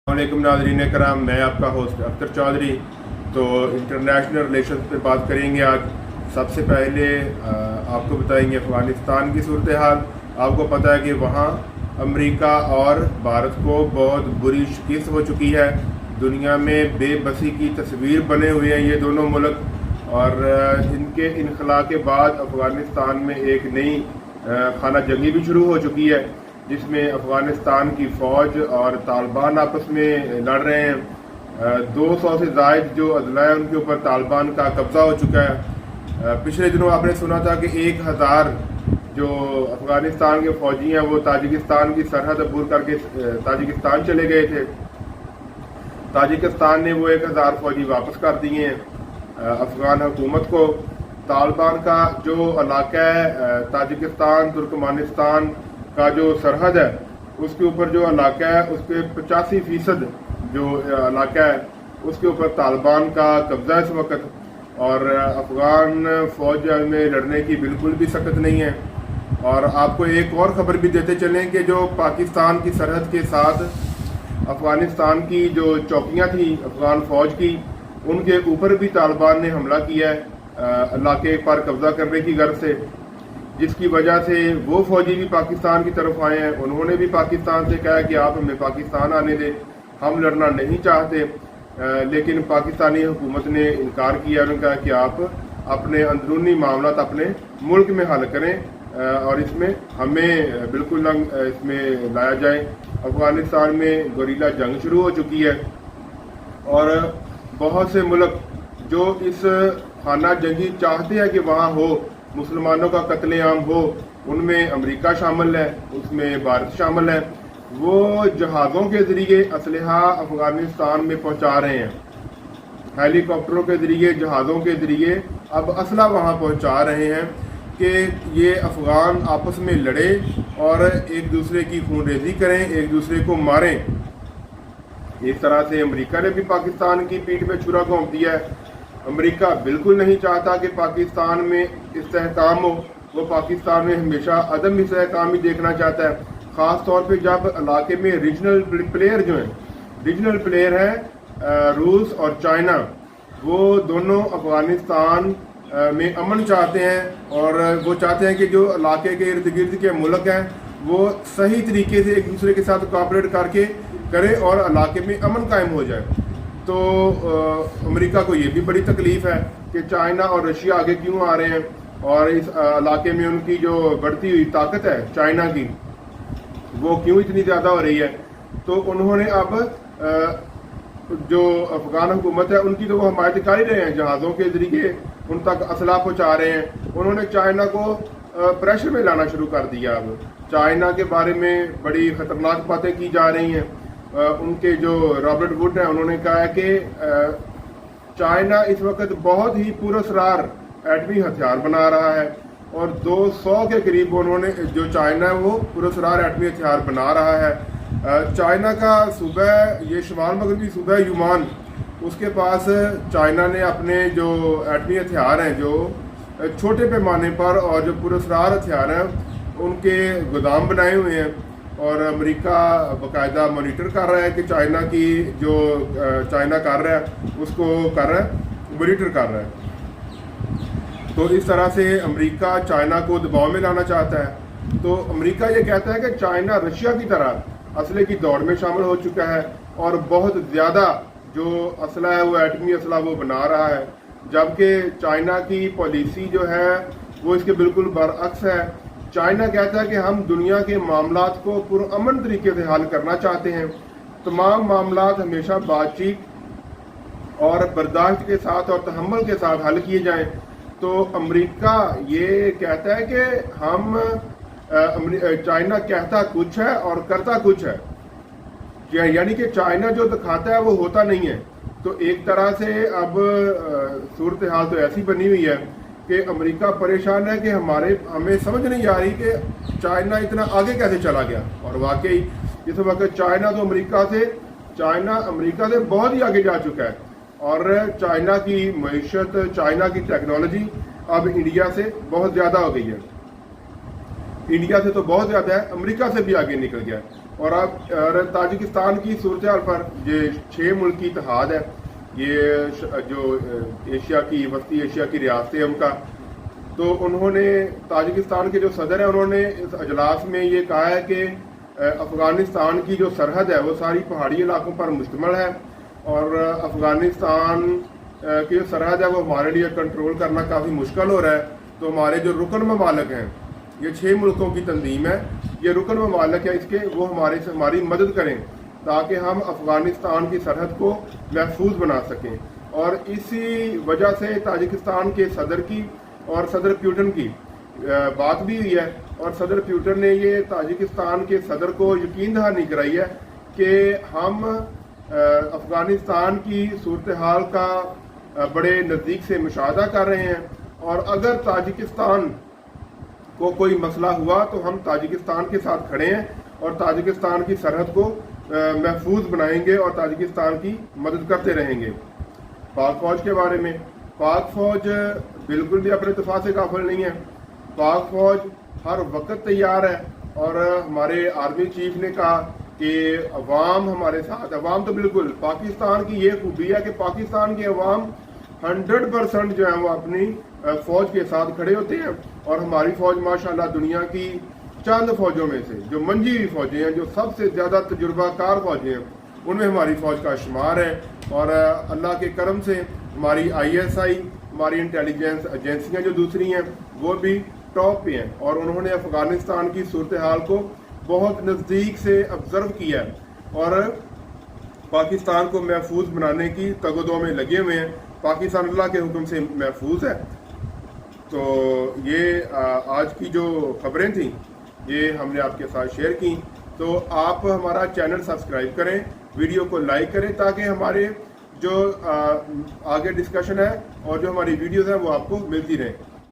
वालेकुम नाज़रीन कराम, मैं आपका होस्ट अख्तर चौधरी। तो इंटरनेशनल रिलेशन पे बात करेंगे आज। सबसे पहले आपको बताएंगे अफ़गानिस्तान की सूरत हाल। आपको पता है कि वहाँ अमेरिका और भारत को बहुत बुरी शिकस्त हो चुकी है। दुनिया में बेबसी की तस्वीर बने हुए हैं ये दोनों मुल्क, और इनके इनखला के बाद अफ़गानिस्तान में एक नई खाना जंगी भी शुरू हो चुकी है, जिसमें अफ़गानिस्तान की फ़ौज और तालिबान आपस में लड़ रहे हैं। 200 से ज़ायद जो अज़ला है उनके ऊपर तालिबान का कब्ज़ा हो चुका है। पिछले दिनों आपने सुना था कि 1000 जो अफ़गानिस्तान के फ़ौजी हैं वो ताजिकिस्तान की सरहद अबूर करके ताजिकिस्तान चले गए थे। ताजिकिस्तान ने वो 1000 फ़ौजी वापस कर दिए हैं अफ़गान हुकूमत को। तालिबान का जो इलाका है ताजिकिस्तान तुर्कमानिस्तान का जो सरहद है उसके ऊपर जो इलाका है उसके 85% जो इलाका है उसके ऊपर तालिबान का कब्ज़ा है इस वक्त, और अफ़गान फ़ौज में लड़ने की बिल्कुल भी सकत नहीं है। और आपको एक और ख़बर भी देते चलें कि जो पाकिस्तान की सरहद के साथ अफ़गानिस्तान की जो चौकियाँ थी अफ़गान फ़ौज की, उनके ऊपर भी तालिबान ने हमला किया है इलाके पर कब्ज़ा करने की गर्ज से, जिसकी वजह से वो फौजी भी पाकिस्तान की तरफ आए हैं। उन्होंने भी पाकिस्तान से कहा कि आप हमें पाकिस्तान आने दें, हम लड़ना नहीं चाहते। लेकिन पाकिस्तानी हुकूमत ने इनकार किया। उन्होंने कहा कि आप अपने अंदरूनी मामला अपने मुल्क में हल करें और इसमें हमें बिल्कुल न इसमें लाया जाए। अफ़गानिस्तान में गोरीला जंग शुरू हो चुकी है और बहुत से मुल्क जो इस खाना जंगी चाहते हैं कि वहाँ हो, मुसलमानों का कत्लेआम हो, उनमें अमेरिका शामिल है, उसमें भारत शामिल है। वो जहाज़ों के ज़रिए असलहा अफ़गानिस्तान में पहुंचा रहे हैं, हेलीकॉप्टरों के ज़रिए, जहाज़ों के ज़रिए अब असला वहां पहुंचा रहे हैं कि ये अफ़गान आपस में लड़े और एक दूसरे की खूनरेज़ी करें, एक दूसरे को मारें। इस तरह से अमेरिका ने भी पाकिस्तान की पीठ में छुरा घोंप दिया है। अमेरिका बिल्कुल नहीं चाहता कि पाकिस्तान में इस्तेहकाम हो, वो पाकिस्तान में हमेशा अदम इस्तेहकाम ही देखना चाहता है। ख़ास तौर पे जब इलाके में रीजनल प्लेयर जो हैं, रीजनल प्लेयर हैं रूस और चाइना, वो दोनों अफ़गानिस्तान में अमन चाहते हैं और वो चाहते हैं कि जो इलाके के इर्द गिर्द के मुल्क हैं वो सही तरीके से एक दूसरे के साथ कोऑपरेट करके करें और इलाके में अमन कायम हो जाए। तो अमेरिका को ये भी बड़ी तकलीफ़ है कि चाइना और रशिया आगे क्यों आ रहे हैं और इस इलाके में उनकी जो बढ़ती हुई ताकत है चाइना की वो क्यों इतनी ज़्यादा हो रही है। तो उन्होंने अब जो अफ़गान हुकूमत है उनकी तो वो हमायत कर ही रहे हैं, जहाज़ों के ज़रिए उन तक असला पहुँचा रहे हैं। उन्होंने चाइना को प्रेशर में लाना शुरू कर दिया। अब चाइना के बारे में बड़ी ख़तरनाक बातें की जा रही हैं। उनके जो रॉबर्ट वुड हैं उन्होंने कहा है कि चाइना इस वक्त बहुत ही पुरअसरार एटमी हथियार बना रहा है और 200 के करीब उन्होंने जो चाइना है वो पुरअसरार एटमी हथियार बना रहा है। चाइना का सूबा ये शुमाल मगरबी सूबा यूमान, उसके पास चाइना ने अपने जो एटमी हथियार हैं जो छोटे पैमाने पर और जो पुरअसरार हथियार हैं उनके गोदाम बनाए हुए हैं और अमेरिका बाकायदा मॉनिटर कर रहा है कि चाइना की जो चाइना कर रहा है उसको कर रहा है, मॉनिटर कर रहा है। तो इस तरह से अमेरिका चाइना को दबाव में लाना चाहता है। तो अमेरिका ये कहता है कि चाइना रशिया की तरह असले की दौड़ में शामिल हो चुका है और बहुत ज़्यादा जो असला है वो एटमी असला वो बना रहा है, जबकि चाइना की पॉलिसी जो है वो इसके बिल्कुल बरअक्स है। चाइना कहता है कि हम दुनिया के मामलात को पुरअमन तरीके से हल करना चाहते हैं, तमाम मामलात हमेशा बातचीत और बर्दाश्त के साथ और तहम्मुल के साथ हल किए जाएं। तो अमेरिका ये कहता है कि हम चाइना कहता कुछ है और करता कुछ है, यानी कि चाइना जो दिखाता है वो होता नहीं है। तो एक तरह से अब सूरत हाल तो ऐसी बनी हुई है कि अमेरिका परेशान है कि हमें समझ नहीं आ रही कि चाइना इतना आगे कैसे चला गया। और वाकई इस वक्त चाइना अमेरिका से बहुत ही आगे जा चुका है और चाइना की मईशत, चाइना की टेक्नोलॉजी अब इंडिया से बहुत ज़्यादा हो गई है। इंडिया से तो बहुत ज़्यादा है, अमेरिका से भी आगे निकल गया है। اور تاجکستان کی صورتحال پر یہ 6 ملکی اتحاد ہے، یہ جو ایشیا کی وسطی ایشیا کی ریاستیں ان کا، تو انہوں نے تاجکستان کے جو صدر ہیں انہوں نے اس اجلاس میں یہ کہا ہے کہ افغانستان کی جو سرحد ہے وہ ساری پہاڑی علاقوں پر مشتمل ہے، اور افغانستان کی جو سرحد ہے وہ ہمارے لیے کنٹرول کرنا کافی مشکل ہو رہا ہے، تو ہمارے جو رکن ممالک ہیں، یہ 6 ملکوں کی تنظیم ہے، یہ رکن ممالک ہے اس کے، وہ ہماری مدد کریں تاکہ ہم افغانستان کی سرحد کو محفوظ بنا سکیں۔ اور اسی وجہ سے تاجکستان کے صدر کی اور صدر پیوٹن کی بات بھی ہوئی ہے، اور صدر پیوٹن نے یہ تاجکستان کے صدر کو یقین دہانی کرائی ہے کہ ہم افغانستان کی صورتحال کا بڑے نزدیک سے مشاہدہ کر رہے ہیں، اور اگر تاجکستان کو کوئی مسئلہ ہوا تو ہم تاجکستان کے ساتھ کھڑے ہیں اور تاجکستان کی سرحد کو محفوظ بنائیں گے اور تاجکستان کی مدد کرتے رہیں گے۔ پاک فوج کے بارے میں، پاک فوج بالکل بھی اپنے دفاع سے غافل نہیں ہے، پاک فوج ہر وقت تیار ہے، اور ہمارے آرمی چیف نے کہا کہ عوام ہمارے ساتھ، عوام تو بالکل، پاکستان کی یہ خوبی ہے کہ پاکستان کے عوام 100% جو ہے وہ اپنی فوج کے ساتھ کھڑے ہوتے ہیں، اور ہماری فوج ماشاءاللہ دنیا کی چند فوجوں میں سے جو منجی ہوئی فوجیں ہیں، جو سب سے زیادہ تجربہ کار فوجیں ہیں، ان میں ہماری فوج کا شمار ہے، اور اللہ کے کرم سے ہماری ISI، ہماری انٹیلیجنس ایجنسیاں جو دوسری ہیں وہ بھی ٹاپ پہ ہیں، اور انہوں نے افغانستان کی صورتحال کو بہت نزدیک سے آبزرو کیا ہے اور پاکستان کو محفوظ بنانے کی تگ و دو میں لگے ہوئے ہیں۔ پاکستان اللہ کے حکم سے محفوظ ہے۔ تو یہ آج کی جو خبریں تھیں یہ ہم نے آپ کے ساتھ شیئر کی، تو آپ ہمارا چینل سبسکرائب کریں، ویڈیو کو لائک کریں تاکہ ہمارے جو آگے ڈسکشن ہے اور جو ہماری ویڈیوز ہیں وہ آپ کو ملتی رہیں۔